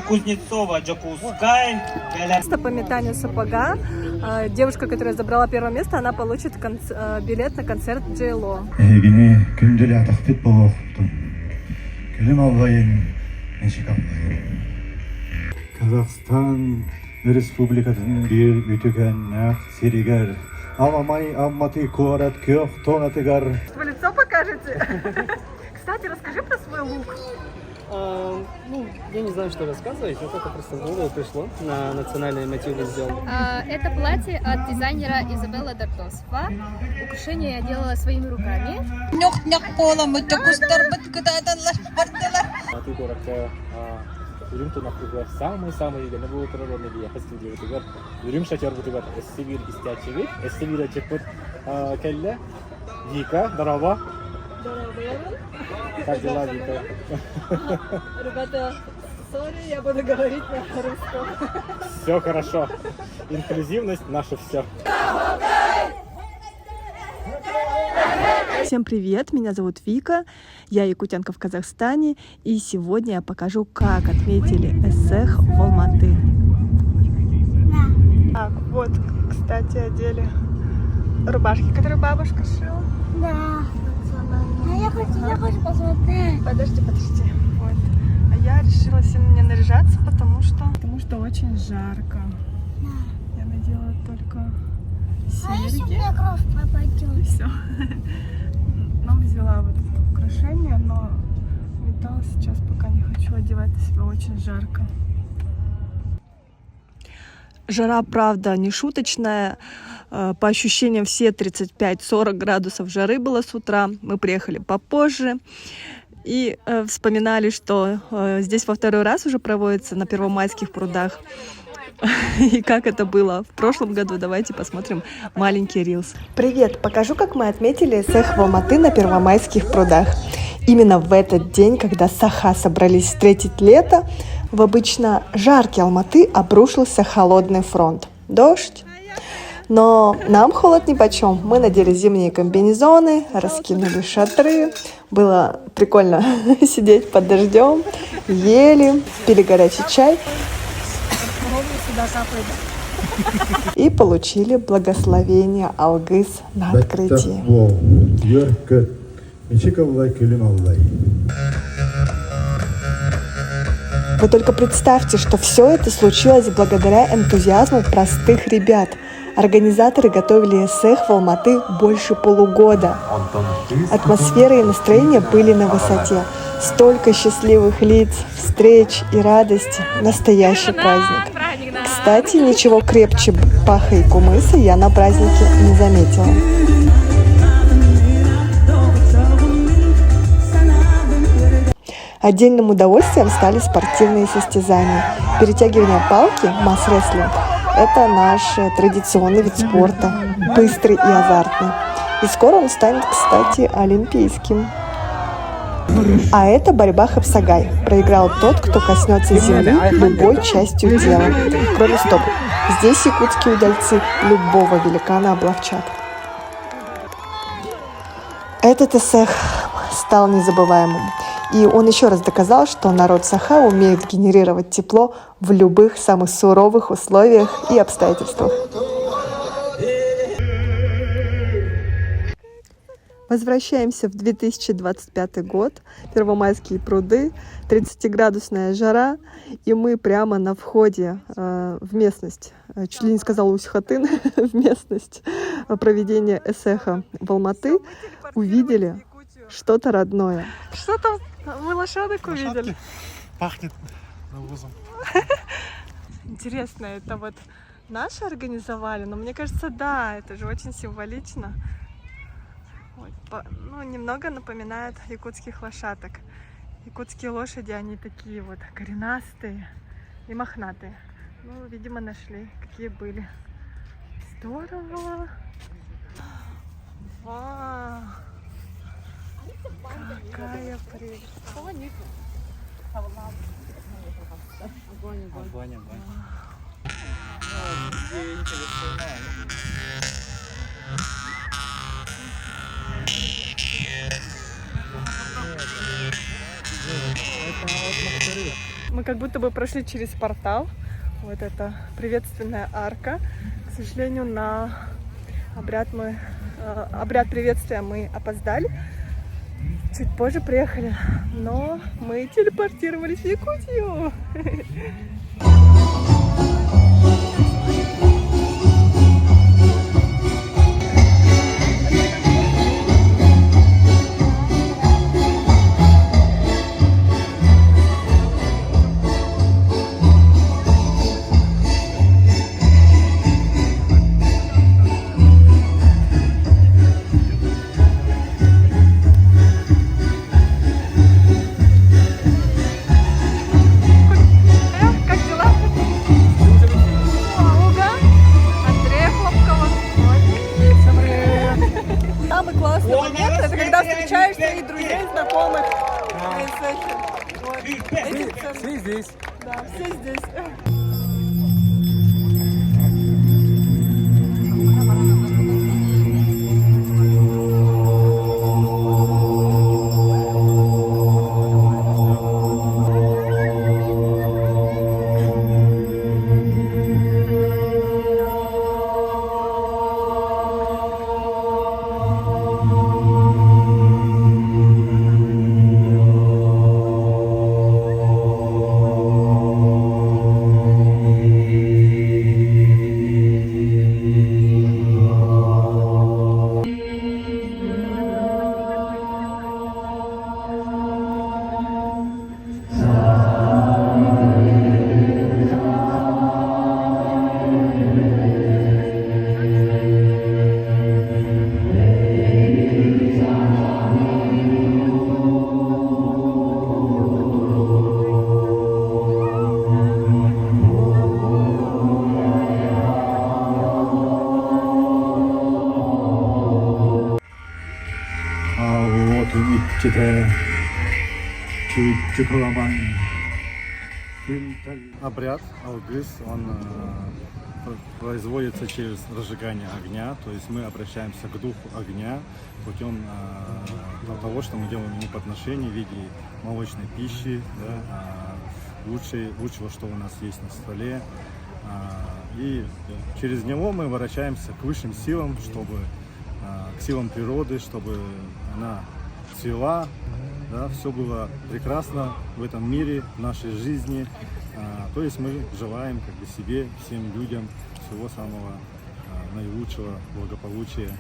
Кузнецова, Джакускай. По метанию сапога девушка, которая забрала первое место, она получит билет на концерт Джейло. Казахстан Республикасының бир үтүгөн ак сиригер. Аламай амматы куарат кёх тонатыгар. Вы лицо покажете? Кстати, расскажи про свой лук. Ну, я не знаю, что рассказывать, вот это просто в голову пришло, на национальные мотивы сделал. Это платье от дизайнера Изабелла Дартосова. Украшение я делала своими руками. Үрім тұнақ бұғар, самый-самый егені бұл тұрарыны бия қыстың дейі бұғар. Үрім шатер бұғар, әсі бір істәтші бет, әсі бір әчек бұд кәлі, Вика, здорово. Как дела, Вика? Ребята, сори, я буду говорить на русском. Все хорошо. Инклюзивность наша все. Всем привет, меня зовут Вика, я якутянка в Казахстане, и сегодня я покажу, как отметили Эсэх в Алматы. Так, вот, кстати, одели рубашки, которые бабушка шила. Да. Я хочу посмотреть. Подожди. Вот. А я решила сильно не наряжаться, потому что очень жарко. Да. Я надела только серьги. А если у меня кровь пропадет? И все. Ну, взяла вот это украшение, но металл сейчас пока не хочу одевать на себя, очень жарко. Жара, правда, не шуточная. По ощущениям, все 35-40 градусов жары было с утра. Мы приехали попозже и вспоминали, что здесь во второй раз уже проводится на Первомайских прудах. И как это было в прошлом году, давайте посмотрим маленький рилс. Привет! Покажу, как мы отметили Эсэх в Алматы на Первомайских прудах. Именно в этот день, когда саха собрались встретить лето, в обычно жаркий Алматы обрушился холодный фронт. Дождь. Но нам холод нипочем. Мы надели зимние комбинезоны, раскинули шатры. Было прикольно сидеть под дождем, ели, пили горячий чай. И получили благословение Алгыс на открытии. Вы только представьте, что все это случилось благодаря энтузиазму простых ребят. Организаторы готовили Эсэх в Алматы больше полугода. Атмосфера и настроение были на высоте. Столько счастливых лиц, встреч и радости. Настоящий праздник. Кстати, ничего крепче паха и кумыса я на празднике не заметила. Отдельным удовольствием стали спортивные состязания. Перетягивание палки, масс-рестлинг – это наш традиционный вид спорта, быстрый и азартный. И скоро он станет, кстати, олимпийским. А это борьба хапсагай. Проиграл тот, кто коснется земли любой частью тела, кроме стоп. Здесь якутские удальцы любого великана обловчат. Этот Эсэх стал незабываемым. И он еще раз доказал, что народ Саха умеет генерировать тепло в любых самых суровых условиях и обстоятельствах. Возвращаемся в 2025 год. Первомайские пруды, 30-градусная жара, и мы прямо на входе в местность, чуть ли не сказала Усть-Хатын, в местность проведения Эсэха в Алматы, увидели что-то родное. Что там? Мы лошадок увидели. Пахнет навозом. Интересно, это вот наши организовали, но мне кажется, да, это же очень символично. Ну, немного напоминает якутских лошадок. Якутские лошади, они такие вот коренастые и мохнатые. Ну, видимо, нашли, какие были. Здорово! Вау! Какая прелесть! Огонь. Мы как будто бы прошли через портал. Вот это приветственная арка. К сожалению, на обряд приветствия мы опоздали. Чуть позже приехали, но мы телепортировались в Якутию. Как дела? Уга, Андрея Хлопкова. Самый классный момент — это когда встречаешь своих друзей, знакомых. Все здесь. Да, все здесь. Обряд Алгыс, он производится через разжигание огня, то есть мы обращаемся к духу огня путем того, что мы делаем ему подношение в виде молочной пищи, да, лучшего, что у нас есть на столе. И через него мы обращаемся к высшим силам, к силам природы, чтобы она цвела, да, все было прекрасно в этом мире, в нашей жизни. То есть мы желаем как бы себе, всем людям всего самого наилучшего, благополучия.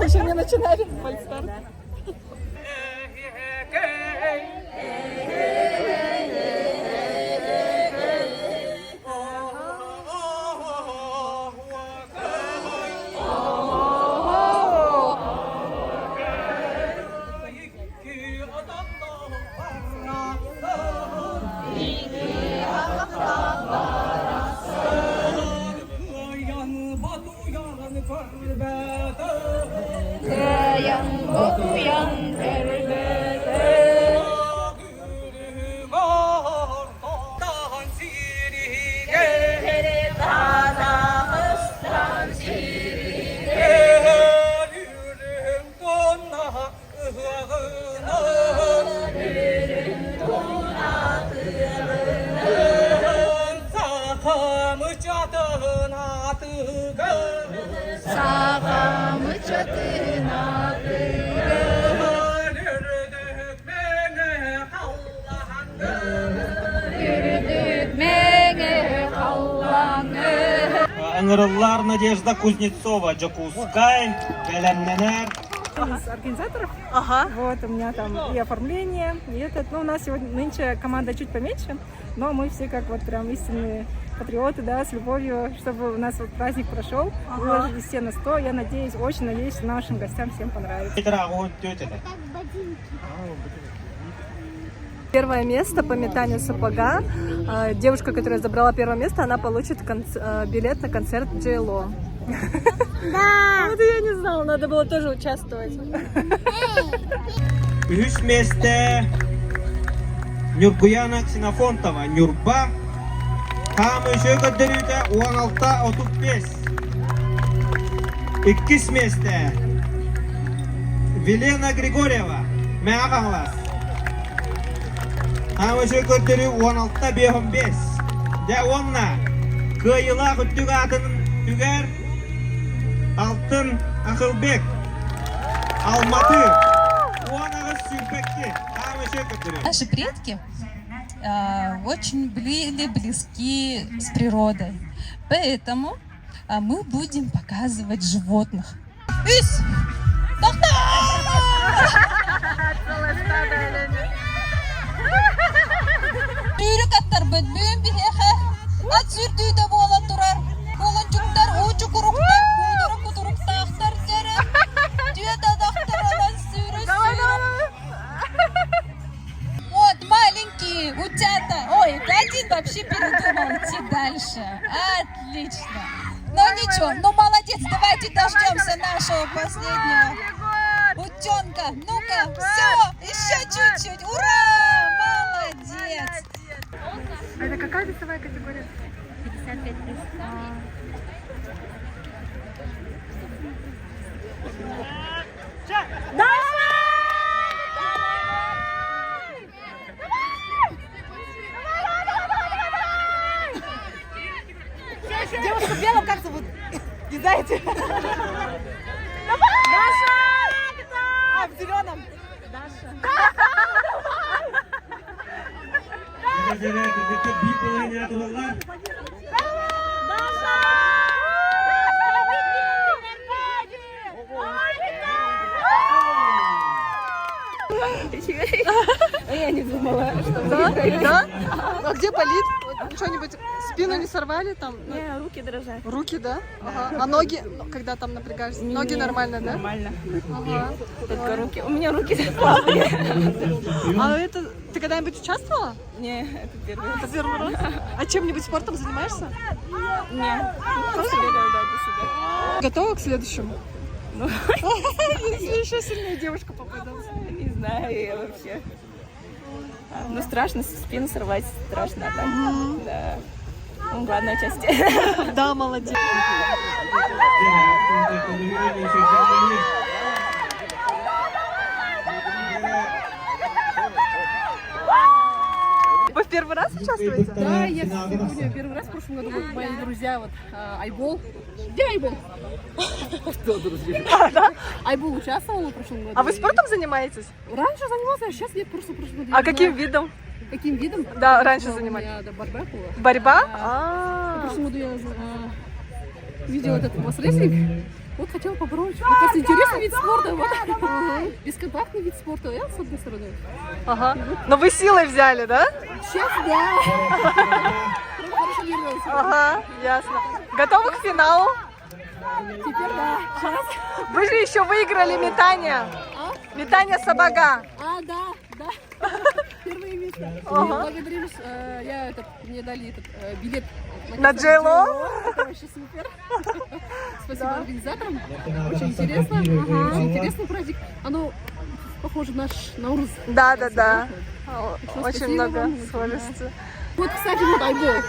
Еще не начинали фальстарт. Ыңырылар Надежда Кузнецова, Джакускай, Белемненер, из организаторов. Ага. Вот, у меня там и оформление, и этот. Ну, у нас сегодня нынче команда чуть поменьше, но мы все как вот прям истинные патриоты, да, с любовью, чтобы у нас вот праздник прошел. Выложились все на 100. Я надеюсь, очень надеюсь, что нашим гостям всем понравится. Первое место по метанию сапога. Девушка, которая забрала первое место, она получит билет на концерт Джейло. Да! Вот я не знала, надо было тоже участвовать. Üç meste Nurguyana Xenofontova Nurba Kamı götürüyor 16-35. İkis meste Vilena Grigorieva Meğağanlas Kamı götürüyor 16-15. De onunla Kıyıla kütük adının tüger Altın Akılbek Almatı Наши предки очень были близки с природой, поэтому мы будем показывать животных. Ись! Түйрек аттар бөлмөөн бихеха, ат сүрдүйдө бола турар, колончуктар, уучукуруктар, кудурук-кудуруктактар жері, түйедадактар алан сүйрө-сүйрө. Вот, маленькие утята. Ой, один вообще передумал идти дальше. Отлично. Ну ничего, ну молодец, давайте дождемся нашего последнего утенка. Ну-ка, все, еще чуть-чуть. Ура! Молодец. А это какая весовая категория? 55 плюс. Девушка в белом как зовут? Не знаете? Даша! А, в зеленом? Даша. Я не думала, что Да? А где болит? Вот что-нибудь, спину не сорвали там? не, руки дрожат. Руки, да? Ага. А ноги, когда там напрягаешься? Ноги нормально, да? Нормально. Ага. Только руки. У меня руки слабые. А это, ты когда-нибудь участвовала? Не, это первый. Это первый раз? А чем-нибудь спортом занимаешься? Не, просто бегаю, да, для себя. Готова к следующему? Если еще сильнее девушка попадалась. Не знаю, я вообще. Ну, страшно спину сорвать, страшно, а так, да. Ну, главное участие. Да, молодец. Вы в первый раз участвуете? Да, я сегодня первый раз в прошлом году, вот мои друзья, вот Айбол. Где Айбол? Что, друзья? Айбол участвовал в прошлом году. А вы спортом занимаетесь? Раньше занимался, а сейчас нет, просто в прошлом году. А каким видом? Каким видом? Да, раньше занимались. У меня борьба была. Борьба? В прошлом году я видела этот масс-рестлинг. Вот хотела попробовать. Мне кажется, интересный вид спорта. Вот. Бесконтактный вид спорта. Я с одной стороны. Ага. Но вы силой взяли, да? Сейчас да. Хорошо вернулся. Ага, ясно. Готовы к финалу? Теперь да. Сейчас. Вы же еще выиграли метание. Метание сабага. А, да. Первое место. Ага. Благодарю, мне дали билет На Джейло? Это вообще супер. Спасибо организаторам. Очень интересно. Очень интересный праздник. Оно похоже на наш Наурыз. Да. Очень Спасибо много вам. сложностей. Вот, кстати, вот Айбол.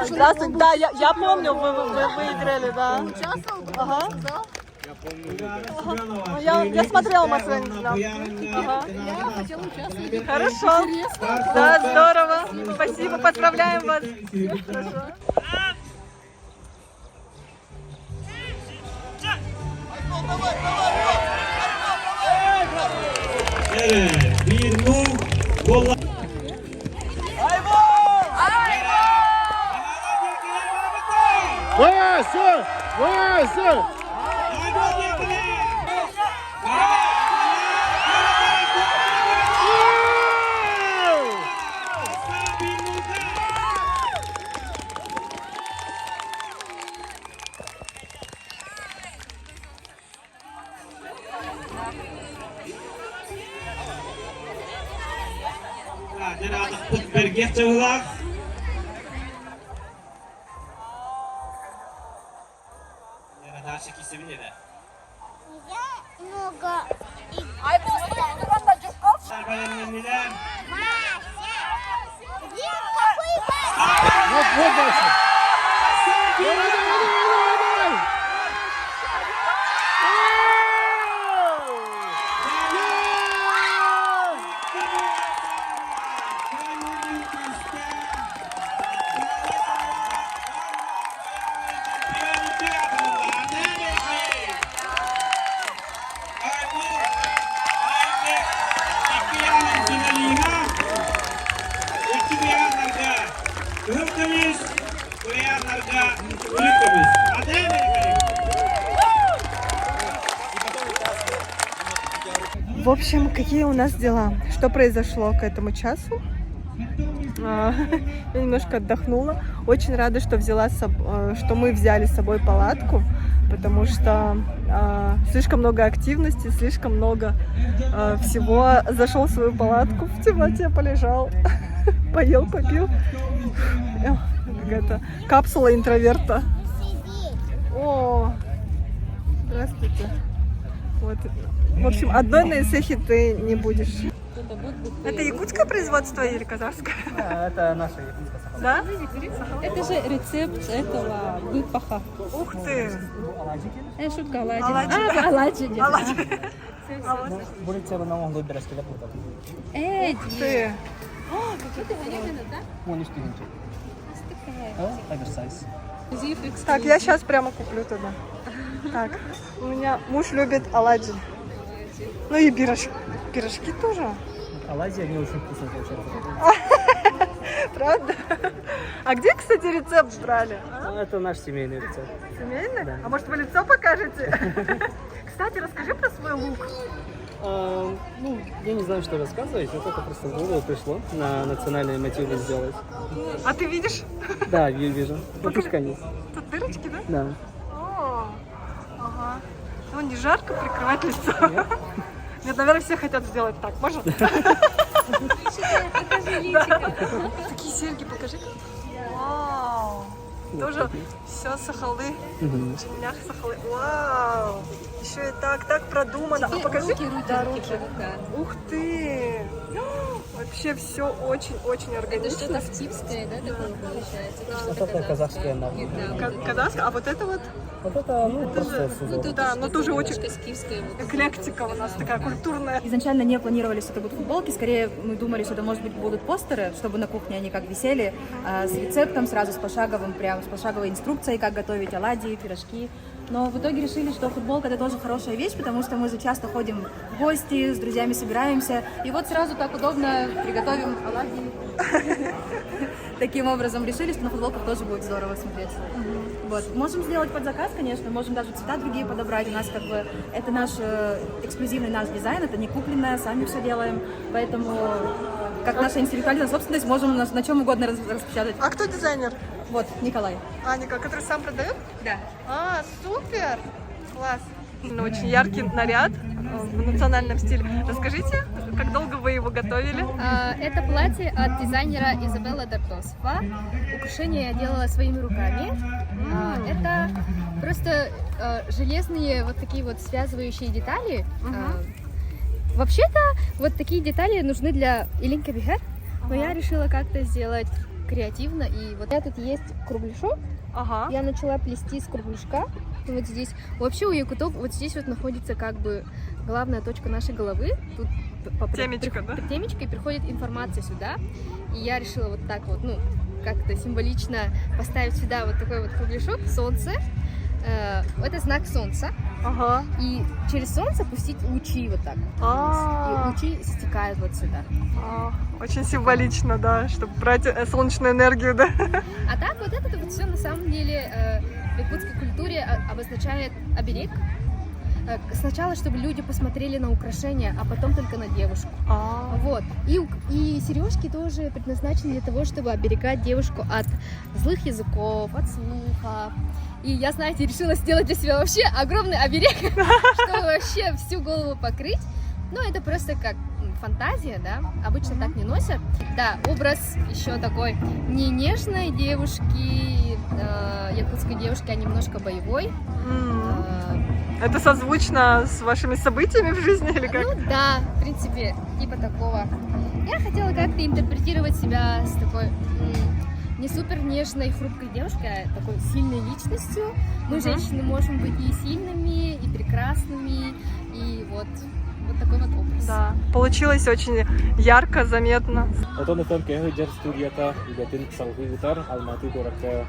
Здравствуйте. Да, я помню, вы выиграли, да. Участвовал? Ага. Да. Я смотрела Масленин. Я хотела участвовать. Хорошо. Интересно. Да, здорово. Спасибо, поздравляем вас. Хорошо. Evet, bir nur kolla. Вася! Вася! Haydi, Әдір адық бұт берге чығылақ. Ярадашы кесі біледі. Сарбайыннелер. Вот дальше. В общем, какие у нас дела? Что произошло к этому часу? Я немножко отдохнула. Очень рада, что что мы взяли с собой палатку, потому что слишком много активности, слишком много всего. Зашел в свою палатку, в темноте полежал, поел, попил. Какая-то капсула интроверта. О, здравствуйте. Вот. В общем, одной на Исехе ты не будешь. Это якутское производство или казахское? Да, это наша якутская. Да? Это же рецепт этого выпаха. Ух ты! Это шутка, оладьи. Оладьи. Оладьи. Будет тебе на углу берешь, когда будет. Ух ты! Вон штугинчик. Оверсайз. Так, я сейчас прямо куплю туда. Так, у меня муж любит оладьи. Ну и пирожки тоже. Оладьи, они очень вкусные получаются. Правда? А где, кстати, рецепт брали? Это наш семейный рецепт. Семейный? Да. А может, вы лицо покажете? Кстати, расскажи про свой лук. Ну, я не знаю, что рассказывать, это просто в голову пришло на национальные мотивы сделать. А ты видишь? Да, я вижу. Выпускай. Тут дырочки, да? Да. О, ага. Ну, не жарко прикрывать лицо. Нет, наверное, все хотят сделать так. Можно? Такие серьги покажи. Вау. Тоже все сахалы. Чемнях сахалы. Вау. Еще и так продумано. А покажи. Да, руки. Ух ты. Вообще все очень-очень органично. Это что-то втипское, да, такое получается? Это казахская навык. Казахская, а вот это вот? Вот это, ну, просто сезон. Да, но тоже очень скифское. эклектика у нас такая культурная. Изначально не планировали, что это будут футболки, скорее мы думали, что это, может быть, будут постеры, чтобы на кухне они как висели, с рецептом, сразу с пошаговой инструкцией, как готовить оладьи, пирожки. Но в итоге решили, что футболка — это тоже хорошая вещь, потому что мы же часто ходим в гости, с друзьями собираемся, и вот сразу так удобно приготовим оладьи. Таким образом решили, что на футболках тоже будет здорово смотреться. Вот. Можем сделать под заказ, конечно, можем даже цвета другие подобрать. У нас как бы это наш эксклюзивный наш дизайн, это не купленное, сами все делаем. Поэтому, как наша интеллектуальная собственность, можем на чем угодно распечатать. А кто дизайнер? Вот, Николай. А, Николай, который сам продает? Да. А, супер! Класс! Очень яркий наряд в национальном стиле. Расскажите, как долго вы его готовили? Это платье от дизайнера Изабелла Дартосова. Украшение я делала своими руками. Это просто железные вот такие вот связывающие детали. Вообще-то вот такие детали нужны для Илинка Бихар, но я решила как-то сделать креативно. И вот тут есть кругляшок. Я начала плести с кругляшка. Вот здесь. Вообще у якутов вот здесь вот находится как бы главная точка нашей головы. Тут темечко, да? Темечко, и приходит информация сюда. И я решила вот так вот, ну, как-то символично поставить сюда вот такой вот кругляшок, солнце. Это знак солнца. И через солнце пустить лучи вот так. И лучи стекают вот сюда. Очень символично, да, чтобы брать солнечную энергию, да. А так вот это вот все на самом деле в якутской культуре обозначает оберег. Сначала, чтобы люди посмотрели на украшения, а потом только на девушку. Вот. И сережки тоже предназначены для того, чтобы оберегать девушку от злых языков, от слуха. И я, знаете, решила сделать для себя вообще огромный оберег, чтобы вообще всю голову покрыть. Но это просто как фантазия, да, обычно так не носят. Да, образ еще такой не нежной девушки, якутской девушки, а немножко боевой. Это созвучно с вашими событиями в жизни или как? Ну да, в принципе, типа такого. Я хотела как-то интерпретировать себя с такой не супер нежной, хрупкой девушкой, а такой сильной личностью. Мы, женщины, можем быть и сильными, и прекрасными, и вот такой вот образ. Да, получилось очень ярко, заметно. Отонытон кеһи жер студията үлетин салгы утар Алматы горакка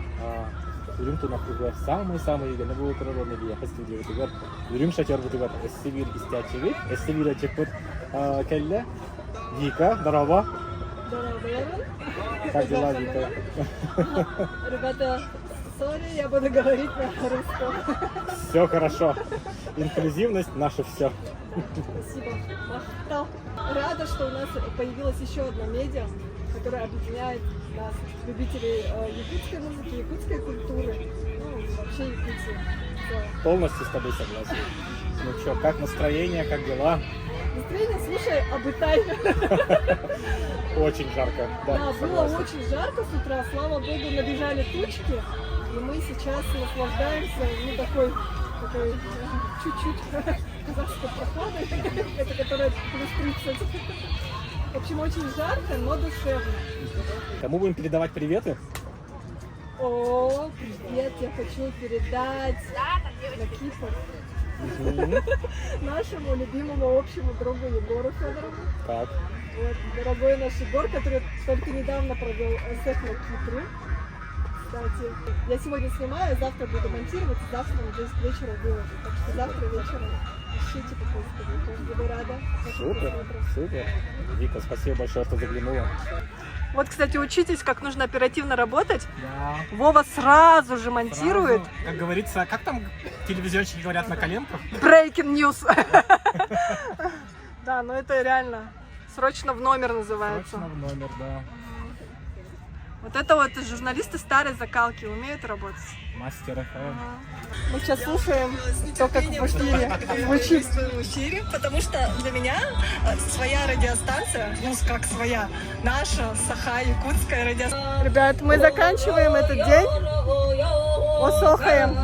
үрүм тунакугар самый-самый гана бу природный бияха студиятыгар үрүм шачарбутыгар эссибир истячевит эссибир ачепут келле Вика, здорово. Как дела, Вика? Ребята, сори, я буду говорить на русском. Все хорошо. Инклюзивность наше все. Спасибо. Махтал. Рада, что у нас появилась еще одна медиа, которая объединяет нас, любителей якутской музыки, якутской культуры, ну, вообще Якутии. Полностью с тобой согласен. Ну что, как настроение, как дела? Настроение, слушай, обытайно. Очень жарко. Да, было очень жарко с утра, слава богу, набежали тучки, и мы сейчас наслаждаемся, ну, такой чуть-чуть казахской прохладой, это которая плюс 30. В общем, очень жарко, но душевно. Кому будем передавать приветы? О, привет, я хочу передать на Кипр нашему любимому общему другу Егору Федорову. Так. Вот, дорогой наш Егор, который только недавно провел СФ на Кипре. Кстати, я сегодня снимаю, завтра буду монтировать, и завтра уже с вечера выложу. Так что завтра вечером ищите по поисковику. Буду рада. Супер, супер. Вика, спасибо большое, что заглянула. Вот, кстати, учитесь, как нужно оперативно работать. Да. Вова сразу же монтирует. Сразу, как говорится, как там телевизионщики говорят, на коленках? Breaking news. Да, ну это реально срочно в номер называется. Срочно в номер, да. Вот это вот журналисты старой закалки умеют работать. Мастер ФМ. Мы сейчас слушаем то, как в эфире звучит. В эфире, потому что для меня своя радиостанция, ну как своя, наша Саха, якутская радиостанция. Ребят, мы заканчиваем этот день. Осохаем.